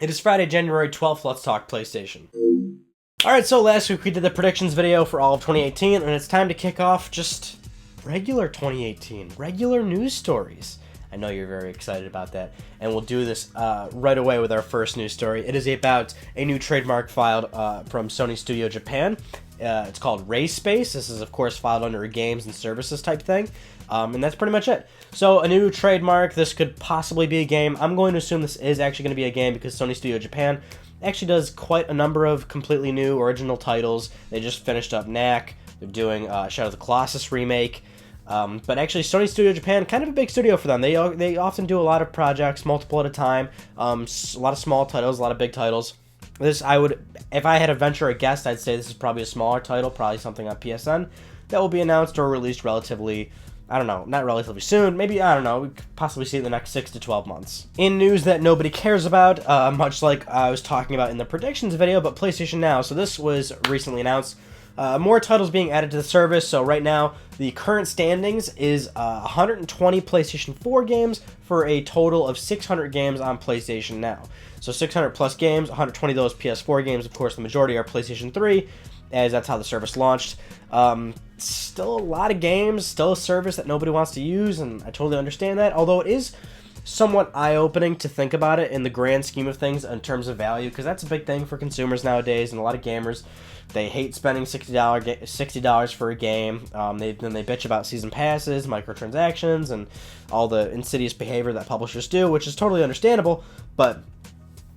It is Friday, January 12th. Let's talk PlayStation. Alright, so last week we did the predictions video for all of 2018, and it's time to kick off just regular 2018, regular news stories. I know you're very excited about that, and we'll do this right away with our first news story. It is about a new trademark filed from Sony Studio Japan. It's called Ray Space. This is, of course, filed under a games and services type thing, and that's pretty much it. So, a new trademark. This could possibly be a game. I'm going to assume this is actually going to be a game because Sony Studio Japan actually does quite a number of completely new original titles. They just finished up Knack. They're doing Shadow of the Colossus remake. But actually, Sony Studio Japan, kind of a big studio for them. They often do a lot of projects, multiple at a time. A lot of small titles, a lot of big titles. This, if I had to venture a guess, I'd say this is probably a smaller title, probably something on PSN that will be announced or released relatively, I don't know, not relatively soon. Maybe, I don't know, we could possibly see it in the next 6 to 12 months. In news that nobody cares about, much like I was talking about in the predictions video, but PlayStation Now. So this was recently announced. More titles being added to the service. So right now, the current standings is 120 PlayStation 4 games for a total of 600 games on PlayStation Now. So 600 plus games, 120 of those PS4 games. Of course, the majority are PlayStation 3, as that's how the service launched. Still a lot of games, still a service that nobody wants to use, and I totally understand that. Although it is somewhat eye-opening to think about it in the grand scheme of things in terms of value, because that's a big thing for consumers nowadays, and a lot of gamers, they hate spending $60 for a game. Then they bitch about season passes, microtransactions, and all the insidious behavior that publishers do, which is totally understandable. But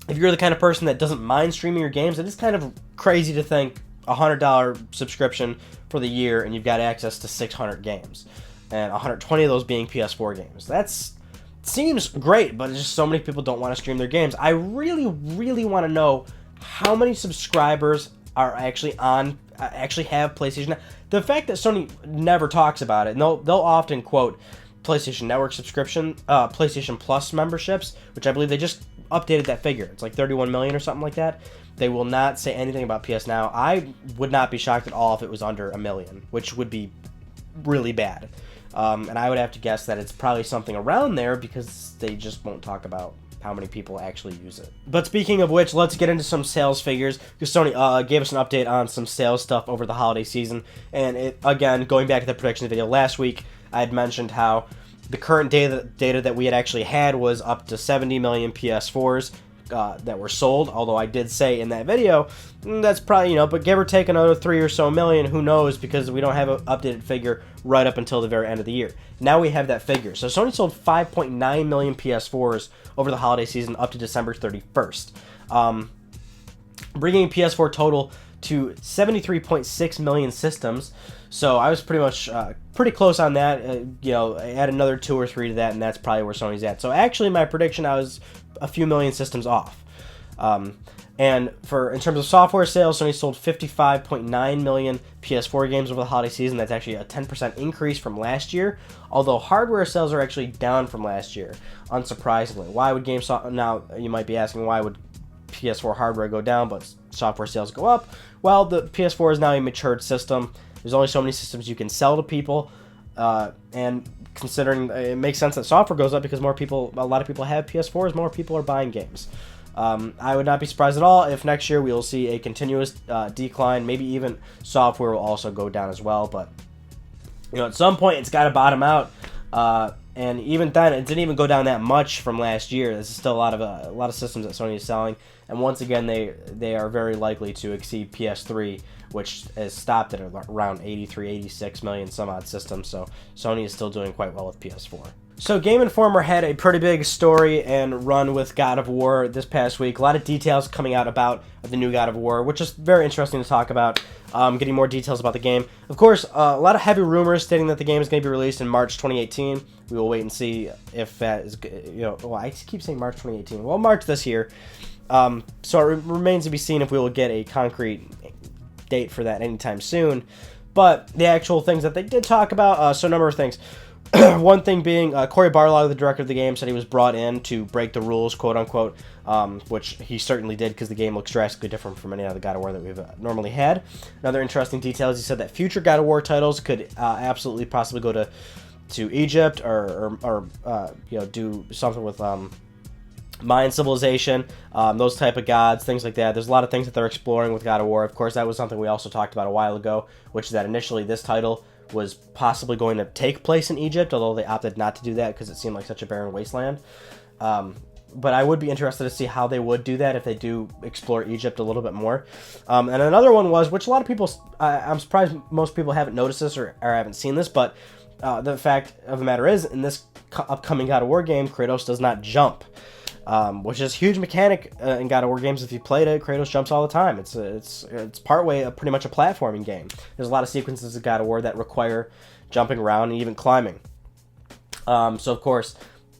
if you're the kind of person that doesn't mind streaming your games, it is kind of crazy to think $100 subscription for the year and you've got access to 600 games, and 120 of those being PS4 games. That's seems great, but it's just so many people don't want to stream their games. I really want to know how many subscribers are actually have PlayStation Now. The fact that Sony never talks about it, and they'll often quote PlayStation Network subscription, PlayStation Plus memberships, which I believe they just updated that figure. It's like 31 million or something like that. They will not say anything about PS Now. I would not be shocked at all if it was under a million, which would be really bad. And I would have to guess that it's probably something around there because they just won't talk about how many people actually use it. But speaking of which, let's get into some sales figures, because Sony gave us an update on some sales stuff over the holiday season. And it, again, going back to the predictions video last week, I had mentioned how the current data that we had actually had was up to 70 million PS4s that were sold, although I did say in that video, that's probably, but give or take another 3 or so million, who knows, because we don't have an updated figure right up until the very end of the year. Now we have that figure. So Sony sold 5.9 million PS4s over the holiday season up to December 31st, bringing PS4 total to 73.6 million systems. So I was pretty close on that. Add another 2 or 3 to that, and that's probably where Sony's at. So actually, my prediction, I was a few million systems off. And in terms of software sales, Sony sold 55.9 million PS4 games over the holiday season. That's actually a 10% increase from last year. Although hardware sales are actually down from last year, unsurprisingly. Why would now you might be asking, why would PS4 hardware go down but software sales go up? Well, the PS4 is now a matured system. There's only so many systems you can sell to people, and considering it makes sense that software goes up because a lot of people have PS4s, more people are buying games. I would not be surprised at all if next year we will see a continuous decline. Maybe even software will also go down as well. But at some point it's got to bottom out. And even then, it didn't even go down that much from last year. This is still a lot of systems that Sony is selling, and once again, they are very likely to exceed PS3, which has stopped at around 83, 86 million some odd systems. So Sony is still doing quite well with PS4. So Game Informer had a pretty big story and run with God of War this past week. A lot of details coming out about the new God of War, which is very interesting to talk about. Getting more details about the game. Of course, a lot of heavy rumors stating that the game is going to be released in March 2018. We will wait and see if that is, well, I keep saying March 2018. Well, March this year. So it remains to be seen if we will get a concrete date for that anytime soon. But the actual things that they did talk about, so a number of things. One thing being, Cory Barlog, the director of the game, said he was brought in to break the rules, quote-unquote, which he certainly did because the game looks drastically different from any other God of War that we've normally had. Another interesting detail is he said that future God of War titles could absolutely possibly go to Egypt or do something with Mayan civilization, those type of gods, things like that. There's a lot of things that they're exploring with God of War. Of course, that was something we also talked about a while ago, which is that initially this title was possibly going to take place in Egypt, although they opted not to do that because it seemed like such a barren wasteland. But I would be interested to see how they would do that if they do explore Egypt a little bit more. And another one was, which a lot of people, I'm surprised most people haven't noticed this or haven't seen this, but the fact of the matter is, in this upcoming God of War game, Kratos does not jump. Which is a huge mechanic in God of War games. If you played it, Kratos jumps all the time. It's partway pretty much a platforming game. There's a lot of sequences of God of War that require jumping around and even climbing. So of course,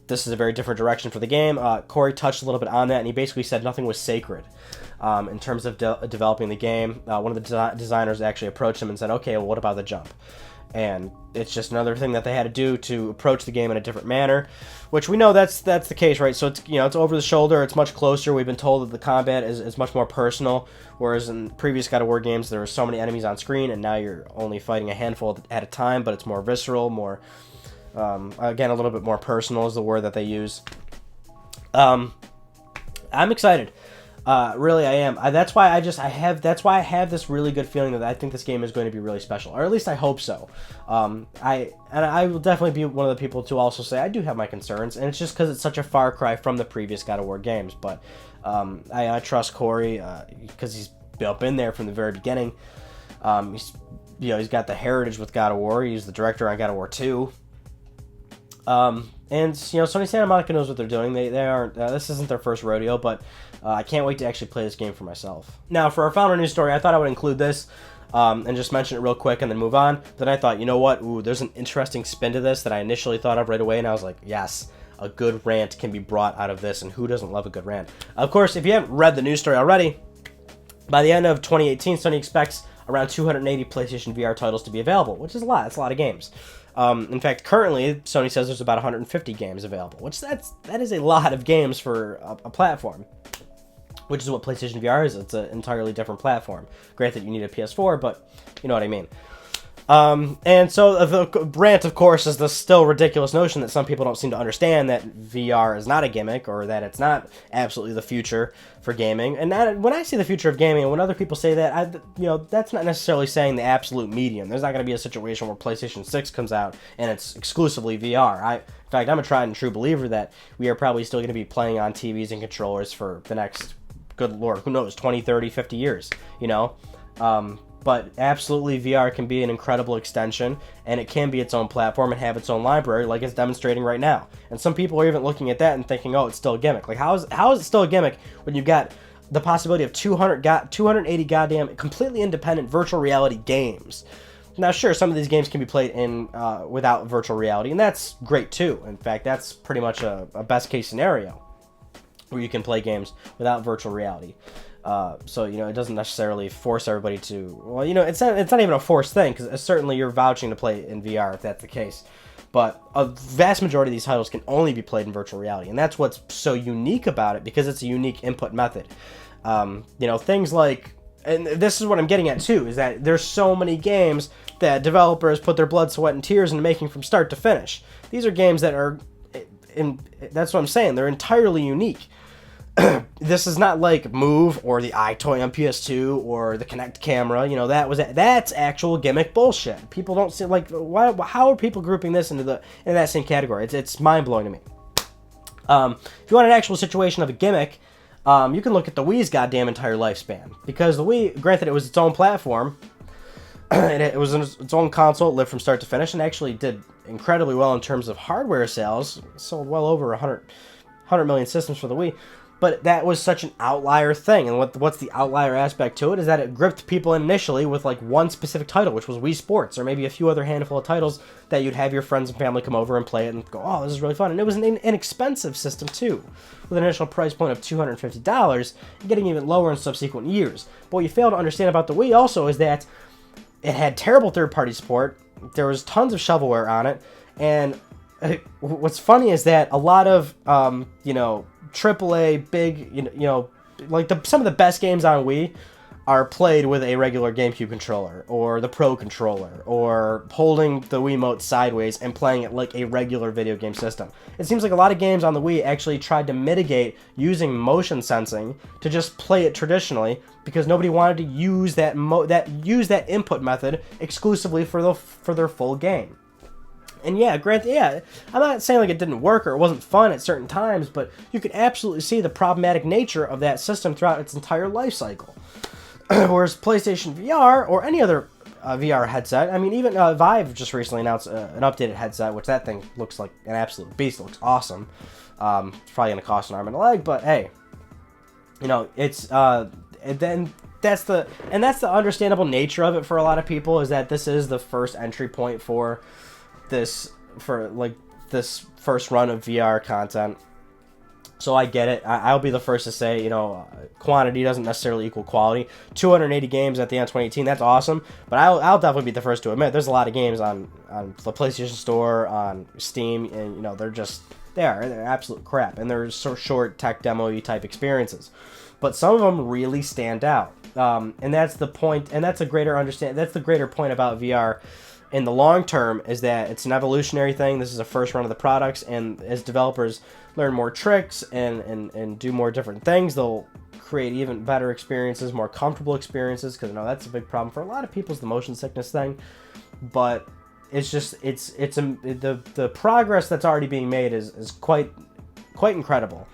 this is a very different direction for the game. Corey touched a little bit on that, and he basically said nothing was sacred in terms of developing the game. One of the designers actually approached him and said, okay, well, what about the jump? And it's just another thing that they had to do to approach the game in a different manner, which we know that's the case, right? So it's, it's over the shoulder, it's much closer. We've been told that the combat is much more personal, whereas in previous God of War games there were so many enemies on screen, and now you're only fighting a handful at a time, but it's more visceral, more again, a little bit more personal is the word that they use. I'm excited. Really, I am. That's why I have this really good feeling that I think this game is going to be really special, or at least I hope so. I will definitely be one of the people to also say I do have my concerns, and it's just because it's such a far cry from the previous God of War games. But I trust Corey because he's been there from the very beginning. He's got the heritage with God of War. He's the director on God of War 2. And Sony Santa Monica knows what they're doing. They aren't. This isn't their first rodeo, but I can't wait to actually play this game for myself. Now, for our founder news story, I thought I would include this and just mention it real quick and then move on. Then I thought, you know what? Ooh, there's an interesting spin to this that I initially thought of right away, and I was like, yes, a good rant can be brought out of this, and who doesn't love a good rant? Of course, if you haven't read the news story already, by the end of 2018, Sony expects around 280 PlayStation VR titles to be available, which is a lot. That's a lot of games. In fact, currently, Sony says there's about 150 games available, which that is a lot of games for a platform, which is what PlayStation VR is. It's an entirely different platform. Great that you need a PS4, but you know what I mean. And so the rant, of course, is the still ridiculous notion that some people don't seem to understand that VR is not a gimmick, or that it's not absolutely the future for gaming. And when I say the future of gaming, and when other people say that, that's not necessarily saying the absolute medium. There's not going to be a situation where PlayStation 6 comes out and it's exclusively VR. In fact, I'm a tried and true believer that we are probably still going to be playing on TVs and controllers for the next, good lord, who knows, 20, 30, 50 years, But absolutely, VR can be an incredible extension, and it can be its own platform and have its own library, like it's demonstrating right now. And some people are even looking at that and thinking, oh, it's still a gimmick. Like, how is it still a gimmick when you've got the possibility of 280 goddamn completely independent virtual reality games? Now, sure, some of these games can be played in without virtual reality, and that's great too. In fact, that's pretty much a best case scenario, where you can play games without virtual reality. So it doesn't necessarily force everybody to. Well, it's not even a forced thing, because certainly you're vouching to play in VR if that's the case. But a vast majority of these titles can only be played in virtual reality, and that's what's so unique about it, because it's a unique input method. Things like, and this is what I'm getting at too, is that there's so many games that developers put their blood, sweat, and tears into making from start to finish. These are games that are, that's what I'm saying, they're entirely unique. This is not like Move or the iToy on PS2 or the Kinect camera. That's actual gimmick bullshit. People don't see, like, how are people grouping this into that same category? It's mind blowing to me. If you want an actual situation of a gimmick, you can look at the Wii's goddamn entire lifespan, because the Wii, granted, it was its own platform, and it was its own console. It lived from start to finish and actually did incredibly well in terms of hardware sales. It sold well over 100 million systems for the Wii. But that was such an outlier thing, and what's the outlier aspect to it is that it gripped people initially with like one specific title, which was Wii Sports, or maybe a few other handful of titles that you'd have your friends and family come over and play it and go, oh, this is really fun. And it was an inexpensive system too, with an initial price point of $250, and getting even lower in subsequent years. But what you fail to understand about the Wii also is that it had terrible third-party support, there was tons of shovelware on it, and what's funny is that a lot of, AAA big, like some of the best games on Wii are played with a regular GameCube controller, or the Pro controller, or holding the Wiimote sideways and playing it like a regular video game system. It seems like a lot of games on the Wii actually tried to mitigate using motion sensing to just play it traditionally, because nobody wanted to use that input method exclusively for their full game. And yeah, granted, I'm not saying like it didn't work or it wasn't fun at certain times, but you could absolutely see the problematic nature of that system throughout its entire life cycle. Whereas PlayStation VR or any other VR headset, I mean, even Vive just recently announced an updated headset, which that thing looks like an absolute beast. It looks awesome. It's probably going to cost an arm and a leg, but hey, you know, it's and then that's the understandable nature of it for a lot of people, is that this is the first entry point for this first run of VR content. So I get it. I'll be the first to say, you know, quantity doesn't necessarily equal quality. 280 games at the end of 2018, that's awesome. But I'll definitely be the first to admit there's a lot of games on the PlayStation Store, on Steam, and, you know, they're absolute crap. And they're so short tech demo-y type experiences. But some of them really stand out. And that's the point, and that's the greater point about VR in the long term, is that it's an evolutionary thing. This is a first run of the products, and as developers learn more tricks and do more different things, they'll create even better experiences, more comfortable experiences, because I know that's a big problem for a lot of people, is the motion sickness thing. But it's just the progress that's already being made is quite incredible.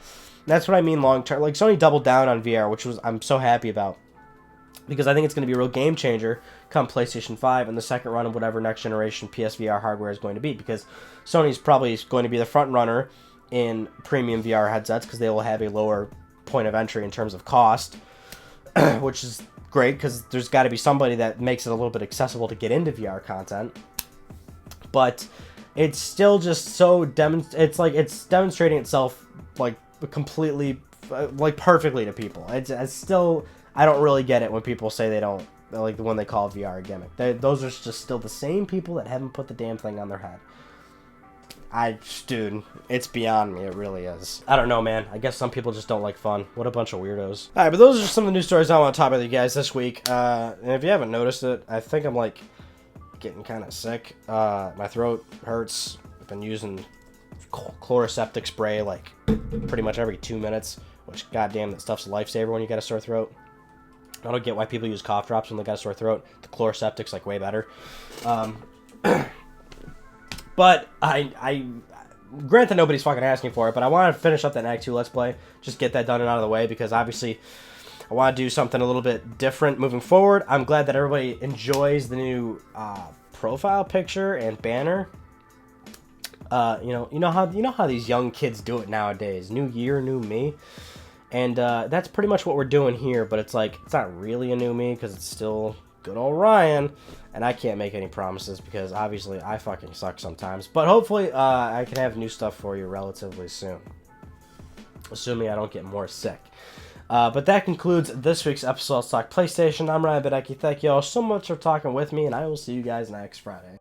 That's what I mean long term. Like, Sony doubled down on VR, which I'm so happy about, because I think it's going to be a real game changer come PlayStation 5 and the second run of whatever next generation PSVR hardware is going to be, because Sony's probably going to be the front runner in premium VR headsets, because they will have a lower point of entry in terms of cost, which is great, because there's got to be somebody that makes it a little bit accessible to get into VR content. But it's still just so it's demonstrating itself like completely, like perfectly to people. It's still, I don't really get it when people say they don't, like when they call VR a gimmick. Those are just still the same people that haven't put the damn thing on their head. Dude, it's beyond me. It really is. I don't know, man. I guess some people just don't like fun. What a bunch of weirdos. Alright, but those are some of the news stories I want to talk about with you guys this week. And if you haven't noticed it, I think I'm like getting kind of sick. My throat hurts. I've been using chloroseptic spray like pretty much every 2 minutes, which goddamn, that stuff's a lifesaver when you got a sore throat. I don't get why people use cough drops when they got a sore throat. The chloroseptic's like way better. But I granted, nobody's fucking asking for it, but I want to finish up that Act 2 Let's Play. Just get that done and out of the way, because obviously I want to do something a little bit different moving forward. I'm glad that everybody enjoys the new profile picture and banner. You know how these young kids do it nowadays. New year, new me. And that's pretty much what we're doing here, but it's like, it's not really a new me, because it's still good old Ryan, and I can't make any promises, because obviously I fucking suck sometimes. But hopefully I can have new stuff for you relatively soon, assuming I don't get more sick. But that concludes this week's episode of Talk PlayStation. I'm Ryan Badecki. Thank you all so much for talking with me, and I will see you guys next Friday.